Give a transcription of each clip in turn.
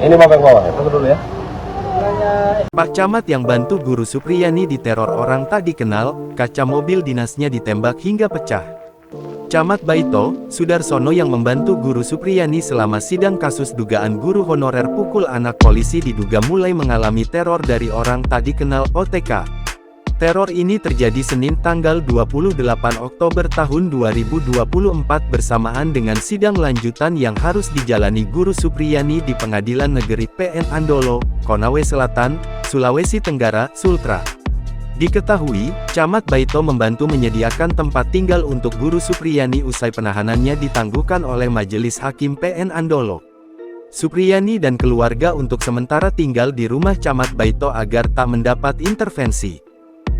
Ini Bapak bawah ya? Tunggu dulu ya. Pak Camat yang bantu Guru Supriyani diteror orang tak dikenal, kaca mobil dinasnya ditembak hingga pecah. Camat Baito, Sudarsono yang membantu Guru Supriyani selama sidang kasus dugaan guru honorer pukul anak polisi diduga mulai mengalami teror dari orang tak dikenal OTK. Teror ini terjadi Senin tanggal 28 Oktober tahun 2024 bersamaan dengan sidang lanjutan yang harus dijalani Guru Supriyani di Pengadilan Negeri PN Andolo, Konawe Selatan, Sulawesi Tenggara, Sultra. Diketahui, Camat Baito membantu menyediakan tempat tinggal untuk Guru Supriyani usai penahanannya ditangguhkan oleh Majelis Hakim PN Andolo. Supriyani dan keluarga untuk sementara tinggal di rumah Camat Baito agar tak mendapat intervensi.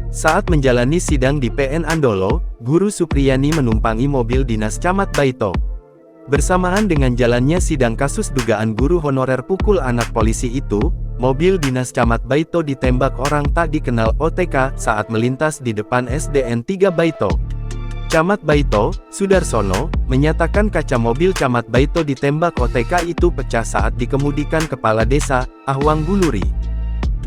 Saat menjalani sidang di PN Andolo, Guru Supriyani menumpangi mobil dinas Camat Baito. Bersamaan dengan jalannya sidang kasus dugaan guru honorer pukul anak polisi itu, mobil dinas Camat Baito ditembak orang tak dikenal OTK saat melintas di depan SDN 3 Baito. Camat Baito, Sudarsono, menyatakan kaca mobil Camat Baito ditembak OTK itu pecah saat dikemudikan Kepala Desa, Ahwang Buluri.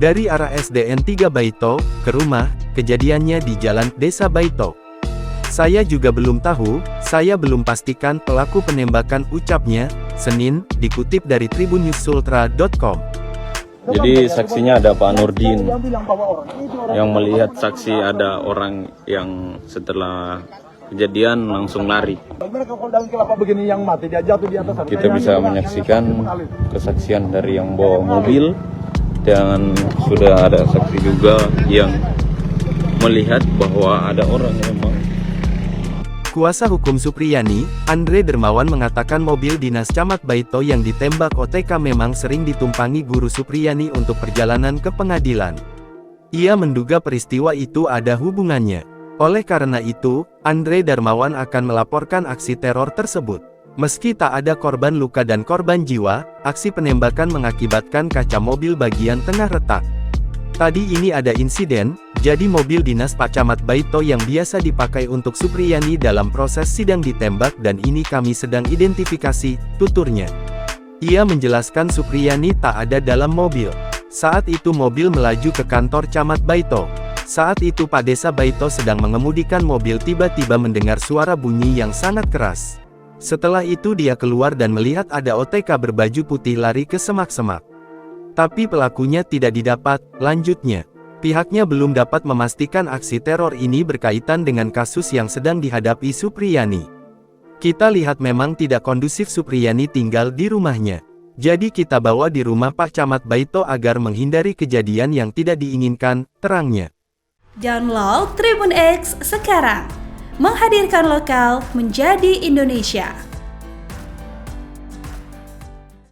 Dari arah SDN 3 Baito, ke rumah, kejadiannya di Jalan Desa Baito. Saya juga belum tahu, saya belum pastikan pelaku penembakan, ucapnya, Senin, dikutip dari tribunnews.sultra.com. Jadi saksinya ada Pak Nurdin yang melihat saksi ada orang yang setelah kejadian langsung lari. Kita bisa menyaksikan kesaksian dari yang bawa mobil dan sudah ada saksi juga yang melihat bahwa ada orang yang memang. Kuasa hukum Supriyani, Andre Dermawan mengatakan mobil dinas Camat Baito yang ditembak OTK memang sering ditumpangi Guru Supriyani untuk perjalanan ke pengadilan. Ia menduga peristiwa itu ada hubungannya. Oleh karena itu, Andre Dermawan akan melaporkan aksi teror tersebut. Meski tak ada korban luka dan korban jiwa, aksi penembakan mengakibatkan kaca mobil bagian tengah retak. Tadi ini ada insiden, jadi mobil dinas Pak Camat Baito yang biasa dipakai untuk Supriyani dalam proses sidang ditembak dan ini kami sedang identifikasi, tuturnya. Ia menjelaskan Supriyani tak ada dalam mobil. Saat itu mobil melaju ke kantor Camat Baito. Saat itu Pak Desa Baito sedang mengemudikan mobil tiba-tiba mendengar suara bunyi yang sangat keras. Setelah itu dia keluar dan melihat ada OTK berbaju putih lari ke semak-semak. Tapi pelakunya tidak didapat, lanjutnya. Pihaknya belum dapat memastikan aksi teror ini berkaitan dengan kasus yang sedang dihadapi Supriyani. Kita lihat memang tidak kondusif Supriyani tinggal di rumahnya. Jadi kita bawa di rumah Pak Camat Baito agar menghindari kejadian yang tidak diinginkan, terangnya. Download Tribun X sekarang. Menghadirkan lokal menjadi Indonesia.